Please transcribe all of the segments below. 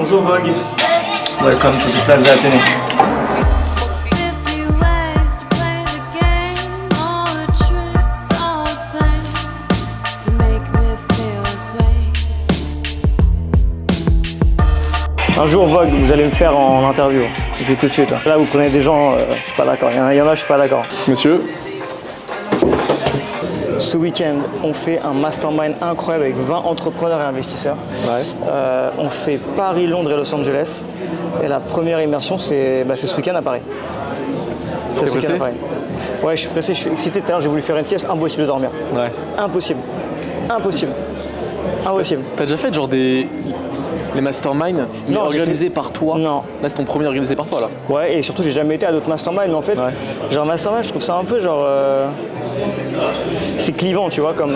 Bonjour Vogue. Welcome to the Plaza Athénée. Un jour Vogue, vous allez me faire en interview. Je dis tout de suite. Là vous prenez des gens, je suis pas d'accord. Il y en a, je suis pas d'accord. Monsieur. Ce week-end, on fait un mastermind incroyable avec 20 entrepreneurs et investisseurs. Ouais. On fait Paris, Londres et Los Angeles. Et la première immersion, c'est ce week-end à Paris. C'est ce week-end à Paris. Ouais, je suis pressé, je suis excité. Tout à l'heure, j'ai voulu faire une sieste, impossible de dormir. Ouais. Impossible. Impossible. Impossible. T'as déjà fait genre les masterminds organisés par toi? Non. Là, c'est ton premier organisé par toi, là. Ouais, et surtout, j'ai jamais été à d'autres masterminds. Mais en fait, genre mastermind, je trouve ça un peu genre... c'est clivant, tu vois, comme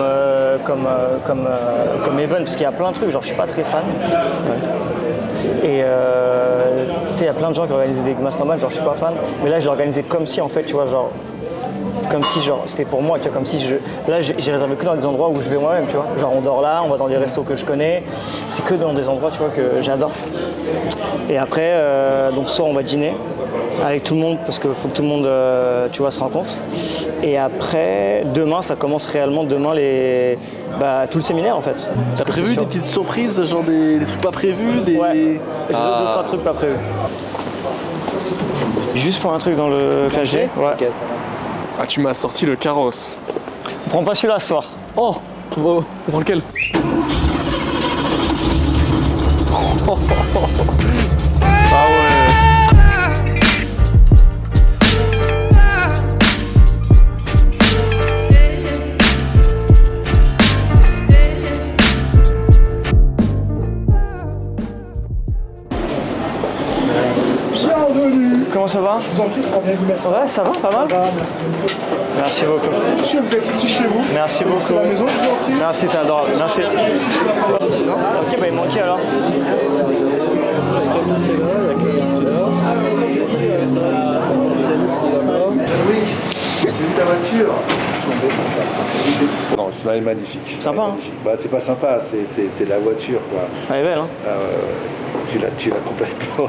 event, parce qu'il y a plein de trucs, genre je suis pas très fan. Ouais. Et il y a plein de gens qui organisent des masterminds, genre je suis pas fan. Mais là, je l'ai organisé comme si, en fait, tu vois, genre... Comme si genre c'était pour moi, tu vois, comme si là j'ai réservé que dans des endroits où je vais moi-même, tu vois. Genre on dort là, on va dans des restos que je connais, c'est que dans des endroits, tu vois, que j'adore. Et après, donc soit on va dîner avec tout le monde parce qu'il faut que tout le monde, tu vois, se rencontre. Et après, demain, ça commence réellement, demain tout le séminaire en fait. T'as prévu des petites surprises, genre des trucs pas prévus, des... Ouais, j'ai deux, trois trucs pas prévus. Juste pour un truc dans le cachet. Ouais. Ah, tu m'as sorti le carrosse. On prend pas celui-là ce soir. Oh, on prend lequel? Ah ouais. Bienvenue. Comment ça va? Je vous en prie, très bien vous mettre. Ouais, ça va, pas mal. Ça va, merci beaucoup. Merci beaucoup. Monsieur, vous êtes ici chez vous? Merci beaucoup. C'est la maison, je vous en prie. Merci, c'est adorable. Merci. Ok, bah il manquait alors. J'ai vu ta voiture. Non, elle est magnifique. Sympa, hein? Bah, c'est pas sympa, c'est la voiture, quoi. Elle est belle, hein? Tu l'as complètement.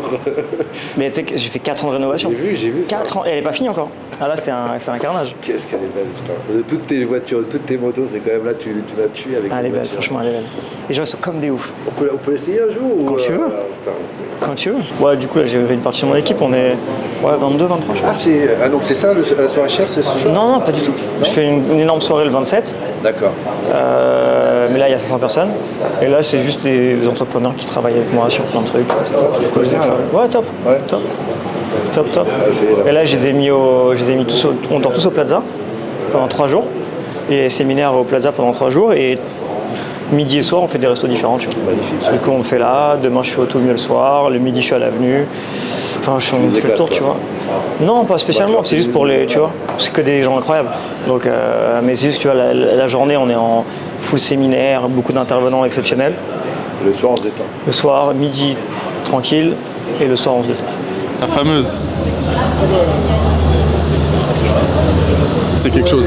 Mais tu sais que j'ai fait 4 ans de rénovation. J'ai vu. 4 ans, et elle est pas finie encore. Ah là, c'est un carnage. Qu'est-ce qu'elle est belle, putain. Toutes tes voitures, toutes tes motos, c'est quand même là, tu l'as tué avec Ah, elle est belle, voiture. franchement, elle est belle. Les gens ils sont comme des oufs. On peut l'essayer un jour Quand tu veux. Putain, Quand tu veux. Ouais, du coup, là, j'ai une partie de mon équipe, on est 22, 23, je crois. donc c'est ça, la soirée chère, c'est ce soir? Non, pas du tout. Je fais une énorme soirée le 27. D'accord. Mais là, il y a 500 personnes. Et là, c'est juste des entrepreneurs qui travaillent avec moi sur plein de trucs. Ouais, top. Ouais. Top. Et là, je les ai mis tous on dort tous au Plaza pendant 3 jours. Et séminaire au Plaza pendant 3 jours. Et midi et soir, on fait des restos différents. Tu vois. Magnifique. Du coup, on le fait là. Demain, je suis au Tout Mieux le soir. Le midi, je suis à l'Avenue. Enfin, on fait le tour, tu vois. Non, pas spécialement. C'est juste pour les, tu vois. C'est que des gens incroyables. Donc, mais c'est juste, tu vois, la journée, on est en full séminaire, beaucoup d'intervenants exceptionnels. Le soir, on se détend. Le soir, midi, tranquille. Et le soir, on se détend. La fameuse. C'est quelque chose.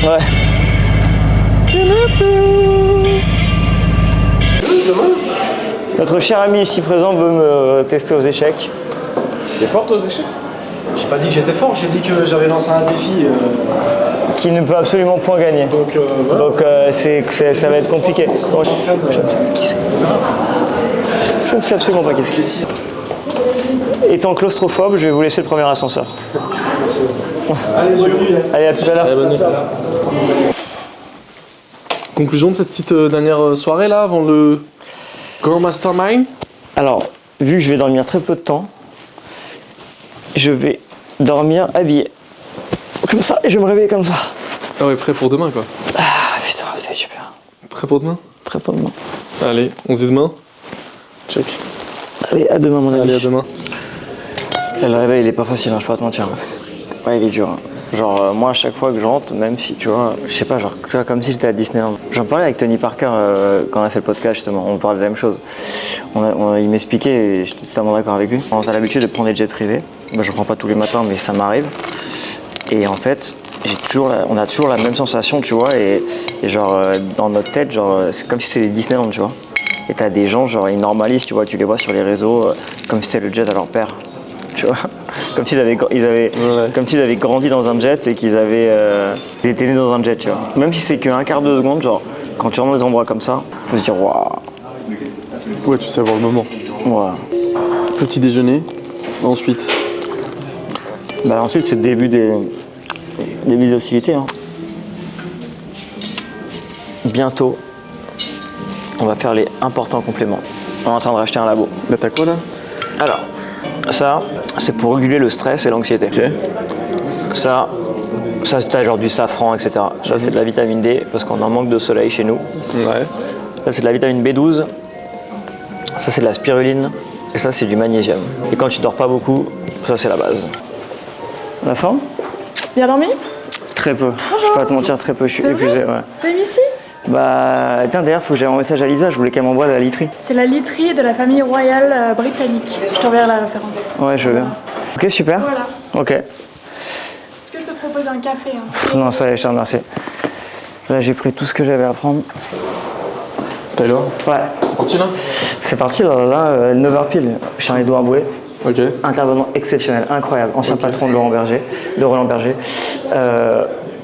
Ouais. Notre cher ami ici présent veut me tester aux échecs. T'es fort toi aux échecs? J'ai pas dit que j'étais fort, j'ai dit que j'avais lancé un défi. Qui ne peut absolument point gagner. Donc, voilà. Donc ça va être compliqué. Bon, je ne sais pas qui c'est. Je ne sais absolument pas qui c'est. Étant claustrophobe, je vais vous laisser le premier ascenseur. Allez, bonne nuit. Allez, à tout à l'heure. Allez, bonne nuit. Conclusion de cette petite dernière soirée là, avant le grand mastermind. Alors, vu que je vais dormir très peu de temps, je vais dormir habillé. Comme ça, et je vais me réveiller comme ça. Ah ouais, prêt pour demain quoi. Ah putain, ça fait super. Prêt pour demain? Prêt pour demain. Allez, on se dit demain. Check. Allez, à demain mon ami. Allez, à demain. Et le réveil, il est pas facile, hein, je vais pas te mentir. Ouais, il est dur. Hein. Genre, moi, à chaque fois que je rentre, même si, tu vois, je sais pas, genre, tu vois, comme si j'étais à Disneyland. J'en parlais avec Tony Parker quand on a fait le podcast, justement, on parlait de la même chose. Il m'expliquait, et j'étais totalement d'accord avec lui. On a l'habitude de prendre des jets privés. Moi, je prends pas tous les matins, mais ça m'arrive. Et en fait, on a toujours la même sensation, tu vois, et genre, dans notre tête, genre, c'est comme si c'était Disneyland, tu vois. Et t'as des gens, genre, ils normalisent, tu vois, tu les vois sur les réseaux, comme si c'était le jet à leur père, tu vois. Comme s'ils avaient grandi dans un jet et qu'ils étaient nés dans un jet, tu vois. Même si c'est qu'un quart de seconde, genre, quand tu rentres dans des endroits comme ça, faut se dire, waouh. Ouais, tu sais avoir le moment. Ouais. Petit déjeuner, ensuite. Bah, ensuite, c'est le début des hostilités. Hein. Bientôt, on va faire les importants compléments. On est en train de racheter un labo. Là, t'as quoi là? Alors, ça, c'est pour réguler le stress et l'anxiété. Ok. Ça c'est genre du safran, etc. Ça, c'est de la vitamine D, parce qu'on en manque de soleil chez nous. Ouais. Ça, c'est de la vitamine B12. Ça, c'est de la spiruline. Et ça, c'est du magnésium. Et quand tu dors pas beaucoup, ça, c'est la base. La forme? Bien dormi? Très peu. Je vais pas te mentir, très peu. Je suis C'est épuisé. vrai? Ouais. Même ici? Bah, tiens, d'ailleurs, faut que j'aille un message à Lisa. Je voulais qu'elle m'envoie la literie. C'est la literie de la famille royale britannique. Je t'enverrai la référence. Ouais, je veux bien. Ok, super. Voilà. Ok. Est-ce que je peux te proposer un café hein? Non, ça y est, je te remercie. Là, j'ai pris tout ce que j'avais à prendre. Taylor, Ouais. c'est parti là? C'est parti, là, 9h pile. Charles-Édouard Bouet. Ok. Intervenant exceptionnel, incroyable. Ancien patron de Roland Berger.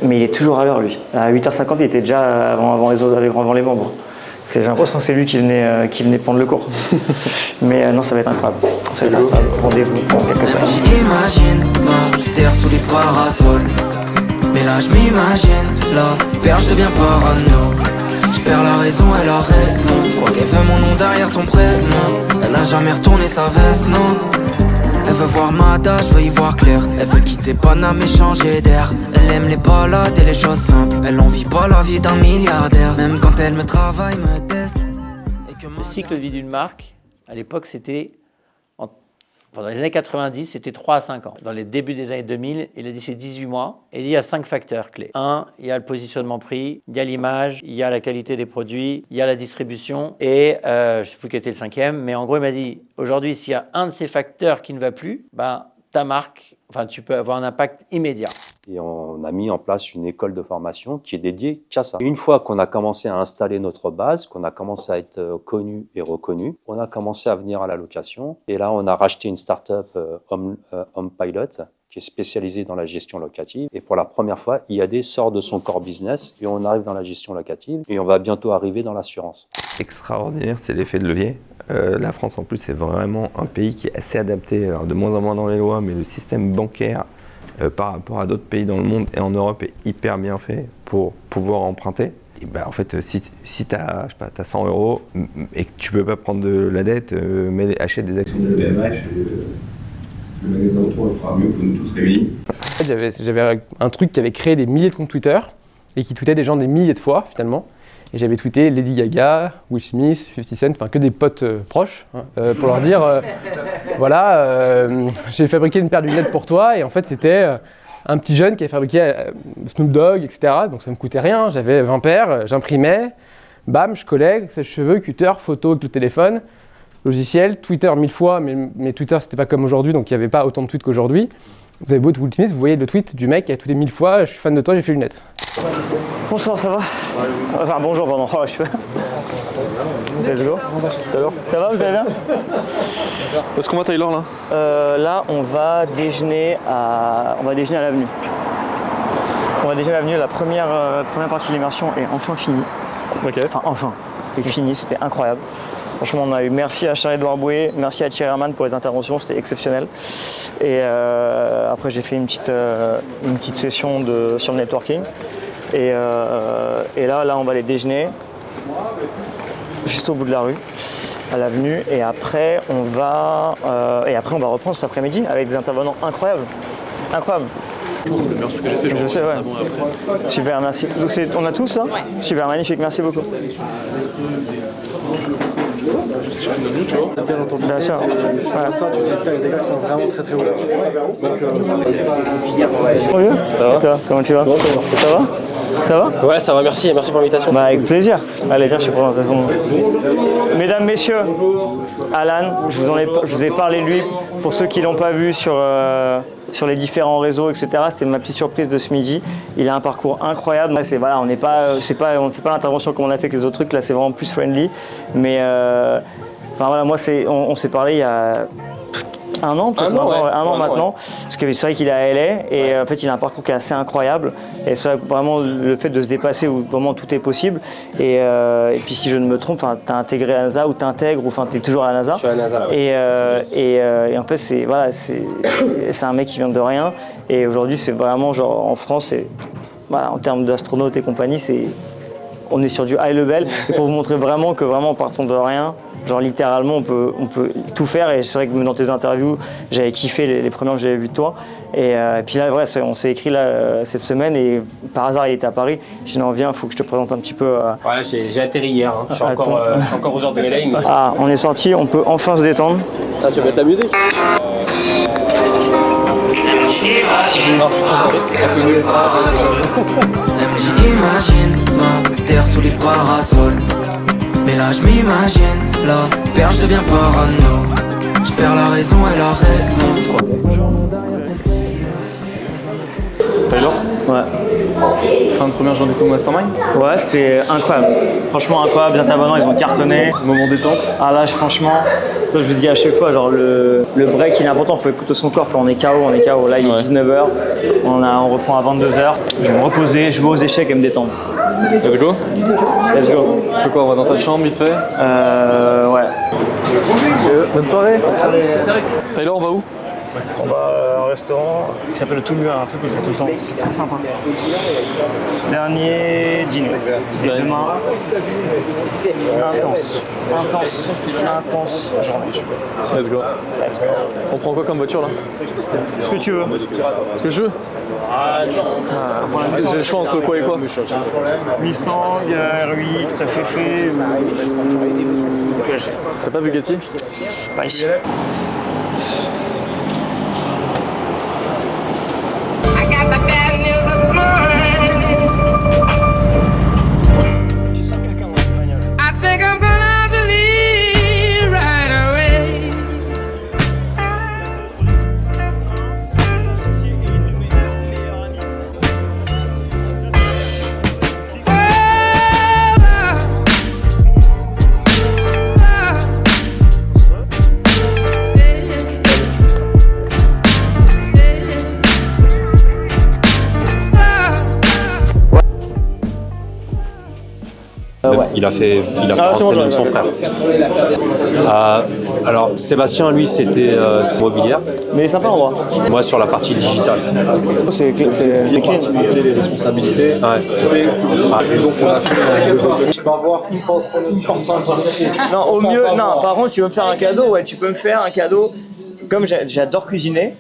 Mais il est toujours à l'heure, lui. À 8h50, il était déjà avant les autres, avant les membres. J'ai l'impression que c'est lui qui venait prendre le cours. Mais non, ça va être incroyable. Ça va être incroyable. Rendez-vous dans quelques heures. J'imagine ma terre sous les parasols. Mais là je m'imagine, la perche devient parano. Je perds la raison, elle a raison. Je crois qu'elle veut mon nom derrière son prénom. Elle a jamais retourné sa veste, non. Elle veut voir ma date, je veux y voir clair. Elle veut quitter Paname et changer d'air. Elle aime les balades et les choses simples. Elle envie pas la vie d'un milliardaire. Même quand elle me travaille, me teste. Le cycle de vie d'une marque, à l'époque, c'était, dans les années 90, c'était 3 à 5 ans. Dans les débuts des années 2000, il a dit c'est 18 mois. Et il y a 5 facteurs clés. 1, il y a le positionnement prix, il y a l'image, il y a la qualité des produits, il y a la distribution. Et je ne sais plus quel était le 5e, mais en gros, il m'a dit, aujourd'hui, s'il y a un de ces facteurs qui ne va plus, ben, ta marque, tu peux avoir un impact immédiat. Et on a mis en place une école de formation qui est dédiée qu'à ça. Une fois qu'on a commencé à installer notre base, qu'on a commencé à être connu et reconnu, on a commencé à venir à la location. Et là, on a racheté une start-up Home Pilot qui est spécialisée dans la gestion locative. Et pour la première fois, IAD sort de son core business et on arrive dans la gestion locative et on va bientôt arriver dans l'assurance. Extraordinaire, c'est l'effet de levier. La France, en plus, c'est vraiment un pays qui est assez adapté, alors de moins en moins dans les lois, mais le système bancaire par rapport à d'autres pays dans le monde et en Europe est hyper bien fait pour pouvoir emprunter. Et ben, en fait, si tu as 100 € et que tu ne peux pas prendre de la dette, achète des actions de BMH, le magasin Auto fera mieux pour nous tous réunis. En fait, j'avais un truc qui avait créé des milliers de comptes Twitter et qui tweetait des gens des milliers de fois finalement. Et j'avais tweeté Lady Gaga, Will Smith, 50 Cent, enfin que des potes proches, hein, pour leur dire voilà, j'ai fabriqué une paire de lunettes pour toi. Et en fait, c'était un petit jeune qui avait fabriqué Snoop Dogg, etc. Donc ça me coûtait rien, j'avais 20 paires, j'imprimais, bam, je collais, sèche-cheveux, cutter, photo avec le téléphone, logiciel, Twitter 1000 fois, mais Twitter c'était pas comme aujourd'hui, donc il n'y avait pas autant de tweets qu'aujourd'hui. Vous avez beau Will Smith, vous voyez le tweet du mec qui a tweeté 1000 fois, je suis fan de toi, j'ai fait lunettes. Bonsoir, ça va? Enfin, bonjour, pardon. Oh, je fais. Let's go. Ça va, vous allez bien? Est-ce qu'on va Taylor là? Là, on va déjeuner à l'avenue. La première partie de l'immersion est enfin finie. Ok. Enfin, est finie, c'était incroyable. Franchement, on a eu merci à Charles-Édouard Bouet, merci à Thierry Herman pour les interventions, c'était exceptionnel. Et après, j'ai fait une petite session sur le networking. Et là, on va aller déjeuner juste au bout de la rue, à l'avenue. Et après, on va reprendre cet après-midi avec des intervenants incroyables. C'est le meilleur truc que j'ai fait, Je sais, ouais. Super, merci. On a tous ça? Ouais. Super, magnifique, merci beaucoup. juste chacune de nous, tu vois. T'as bien entendu. Bien sûr. C'est ça, tu te dis, putain, il y a des gars qui sont vraiment très très hauts là. Donc, Ça va? Toi, comment tu vas? Ça va? Ça va? Ouais, ça va, merci pour l'invitation. Bah avec plaisir. Allez, viens, je te présente. Mesdames, messieurs, Alan, je vous ai parlé de lui pour ceux qui l'ont pas vu sur les différents réseaux, etc. C'était ma petite surprise de ce midi. Il a un parcours incroyable. Là, voilà, on ne fait pas l'intervention comme on a fait avec les autres trucs. Là, c'est vraiment plus friendly. Mais enfin voilà, moi, on s'est parlé il y a un an, peut-être un an maintenant, parce que c'est vrai qu'il est à LA et en fait il a un parcours qui est assez incroyable et ça vraiment le fait de se dépasser où vraiment tout est possible et puis si je ne me trompe, tu as intégré la NASA ou t'intègres ou tu es toujours à la NASA. Je suis à la NASA, ouais. Et en fait c'est un mec qui vient de rien et aujourd'hui c'est vraiment genre en France voilà, en termes d'astronautes et compagnie on est sur du high level et pour vous montrer vraiment que vraiment partant de rien, genre littéralement on peut tout faire et c'est vrai que dans tes interviews j'avais kiffé les premières que j'avais vues de toi et puis là ouais, on s'est écrit là cette semaine et par hasard il était à Paris, j'ai dit non viens, il faut que je te présente un petit peu. Ouais, j'ai atterri hier, hein. Je suis encore aux heures de LA. Mais... Ah, on est sorti, on peut enfin se détendre. Ah, tu veux mettre la musique? J'imagine terre sous les parasols. Mais là je m'imagine, la perche devient parano. Je perds la raison et la raison. Taylor? Ouais. Fin de première journée de Mastermind? Ouais, c'était incroyable. Franchement incroyable, bien abonnants, ils ont cartonné. Moment détente? Ah là, franchement, ça je vous dis à chaque fois, genre le break il est important, il faut écouter son corps quand on est KO, Là il est 19h, on reprend à 22h. Je vais me reposer, je vais aux échecs et me détendre. Let's go. Let's go. Tu fais quoi, on va dans ta chambre vite fait? Ouais. Bonne soirée. Taylor, on va où? On va à un restaurant qui s'appelle le Tout Mieux, un truc que je fais tout le temps, qui est très sympa. Dernier dîner. Et demain, intense journée. Let's go. On prend quoi comme voiture là? Ce que tu veux. Ce que je veux? J'ai le choix entre quoi et quoi? Mustang, R8, t'as fait ou PSG. T'as pas Bugatti? Pas ici. Il a fait entraîner son frère. Alors Sébastien, lui, c'était immobilière. Mais il est sympa en vrai. Moi, sur la partie digitale. C'est clean. Les responsabilités. Ouais. Donc on a fait Tu peux avoir une importante. Non, au mieux, non, par contre, tu veux me faire un cadeau? Ouais, tu peux me faire un cadeau. Comme j'adore cuisiner,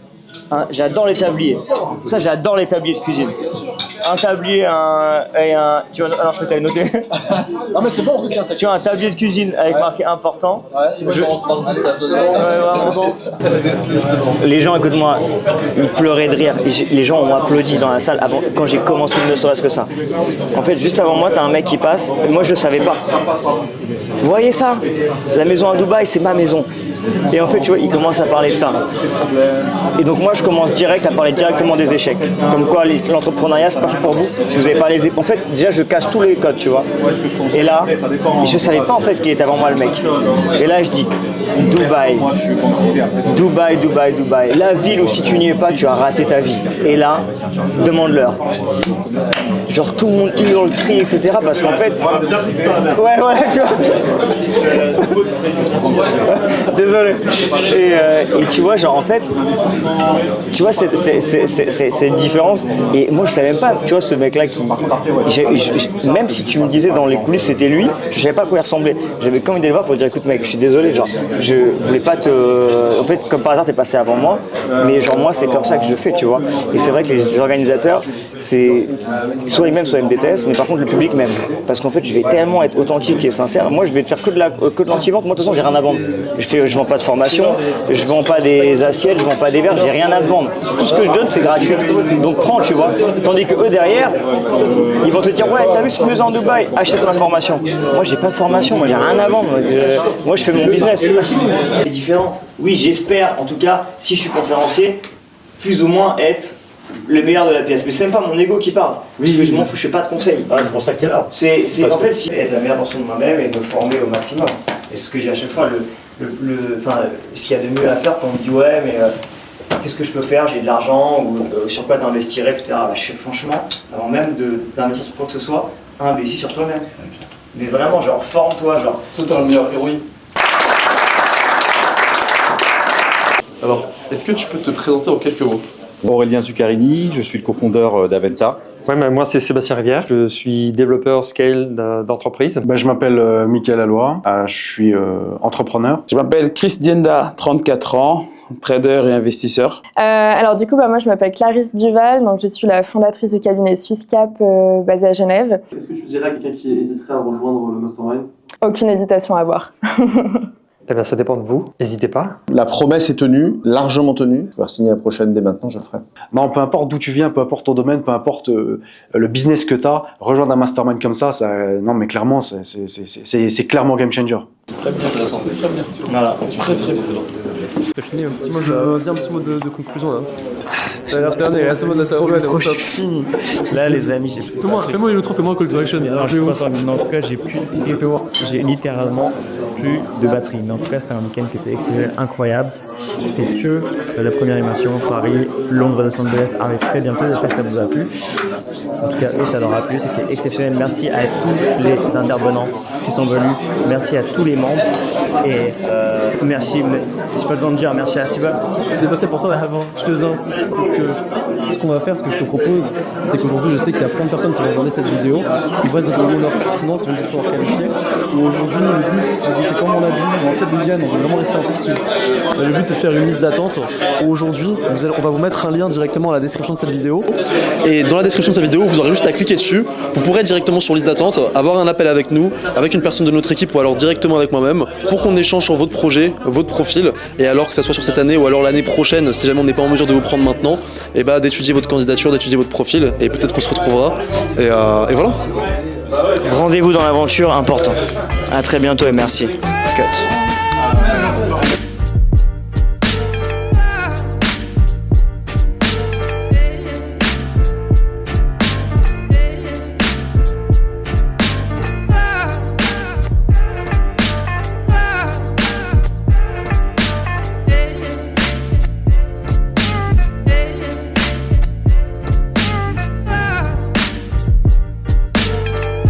hein, j'adore les tabliers. Ça, j'adore les tabliers de cuisine. Un tablier et un. Tu vois, alors je peux t'aller noter. Non, mais c'est bon, tiens, Tu vois, un tablier de cuisine avec marqué important. Ouais, il va commencer dans le 10 là. Les gens, écoute-moi, ils pleuraient de rire. Les gens ont applaudi dans la salle avant, quand j'ai commencé, ne serait-ce que ça. En fait, juste avant moi, t'as un mec qui passe. Et moi, je savais pas. Vous voyez ça? La maison à Dubaï, c'est ma maison. Et en fait, tu vois, il commence à parler de ça. Et donc moi, je commence direct à parler directement des échecs. Comme quoi, l'entrepreneuriat, c'est pas fait pour vous. Si vous n'avez pas les... En fait, déjà, je casse tous les codes, tu vois. Et là, je savais pas en fait qu'il était avant moi, le mec. Et là, je dis, Dubaï. Dubaï, Dubaï, Dubaï. La ville où si tu n'y es pas, tu as raté ta vie. Et là, demande-leur. Genre, tout le monde hurle, crie, etc. Parce qu'en fait... Ouais, tu vois. Désolé. désolé. Et tu vois, genre en fait, tu vois, c'est une différence. Et moi, je savais même pas, tu vois, ce mec-là qui. Même si tu me disais dans les coulisses c'était lui, je savais pas à quoi il ressemblait. J'avais quand même envie de le voir pour dire écoute, mec, je suis désolé, genre, je voulais pas te. En fait, comme par hasard, t'es passé avant moi, mais genre, moi, c'est comme ça que je fais, tu vois. Et c'est vrai que les organisateurs, c'est. Soit ils m'aiment, soit ils me détestent, mais par contre, le public m'aime. Parce qu'en fait, je vais tellement être authentique et sincère. Moi, je vais te faire que de l'anti-vente. Moi, de toute façon, j'ai rien à vendre. Je vends pas de formation, je vends pas des assiettes, je vends pas des verres, j'ai rien à te vendre. Tout ce que je donne, c'est gratuit. Donc prends, tu vois. Tandis que eux derrière, ils vont te dire ouais, t'as vu ce musée en Dubaï, achète ma formation. Moi, j'ai pas de formation, moi, j'ai rien à vendre. Moi, je fais mon business. C'est différent. Oui, j'espère, en tout cas, si je suis conférencier, plus ou moins être le meilleur de la pièce. Mais c'est même pas mon ego qui parle. Parce que je m'en fous, je fais pas de conseils. C'est pour ça que t'es là. C'est en fait être la meilleure version de moi-même et me former au maximum. Et ce que j'ai à chaque fois, ce qu'il y a de mieux à faire quand on me dit ouais, mais qu'est-ce que je peux faire, j'ai de l'argent, ou sur quoi t'investir, etc. Bah, franchement, avant même d'investir sur quoi que ce soit, investis sur toi-même. Mais vraiment, genre, forme-toi, genre. C'est toi le meilleur héroïne. Alors, est-ce que tu peux te présenter en quelques mots? Aurélien Zuccarini, je suis le cofondeur d'Aventa. Ouais, moi c'est Sébastien Rivière, je suis développeur scale d'entreprise. Je m'appelle Mickaël Alloy, je suis entrepreneur. Je m'appelle Chris Dienda, 34 ans, trader et investisseur. Alors du coup, moi je m'appelle Clarisse Duval, donc je suis la fondatrice du cabinet SwissCap basé à Genève. Est-ce que tu dirais à quelqu'un qui hésiterait à rejoindre le Mastermind? Aucune hésitation à avoir. Eh bien, ça dépend de vous, n'hésitez pas. La promesse est tenue, largement tenue. Je vais signer la prochaine dès maintenant, je le ferai. Non, peu importe d'où tu viens, peu importe ton domaine, peu importe le business que tu as, rejoindre un mastermind comme ça, non mais clairement, c'est clairement game changer. C'est très bien intéressant. Très bien. Voilà. Très bien. T'as fini, moi je veux dire un petit mot de conclusion là. Ça a l'air dernier, là c'est moi de la salle. Je suis fini. Là les amis, j'ai plus. Fais-moi une autre, fais-moi un call to action. Alors je pense en tout cas j'ai littéralement plus de batterie. Mais en tout cas c'était un week-end qui était exceptionnel, incroyable. C'était que la première émission, Paris, Londres, Los Angeles arrive très bientôt, j'espère que ça vous a plu. En tout cas, eux, ça leur a plu, c'était exceptionnel. Merci à tous les intervenants qui sont venus, merci à tous les membres et merci, j'ai pas le temps de dire merci à Siva. C'est passé pour ça là avant, je te zin. Parce que ce qu'on va faire, ce que je te propose, c'est qu'aujourd'hui, je sais qu'il y a plein de personnes qui vont regarder cette vidéo, ils vont être dans une heure pertinente, ils vont pouvoir qualifier. Et aujourd'hui, le but, c'est comme on a dit, en tête de Diane, on va vraiment rester un peu dessus. Le but, c'est de faire une liste d'attente. Aujourd'hui, on va vous mettre un lien directement à la description de cette vidéo. Et dans la description de cette vidéo, vous aurez juste à cliquer dessus. Vous pourrez directement sur liste d'attente, avoir un appel avec nous, avec une personne de notre équipe ou alors directement avec moi-même, pour qu'on échange sur votre projet, votre profil. Et alors que ça soit sur cette année ou alors l'année prochaine, si jamais on n'est pas en mesure de vous prendre maintenant, et d'étudier votre candidature, d'étudier votre profil. Et peut-être qu'on se retrouvera. Et voilà. Rendez-vous dans l'aventure, important. À très bientôt et merci. Cut.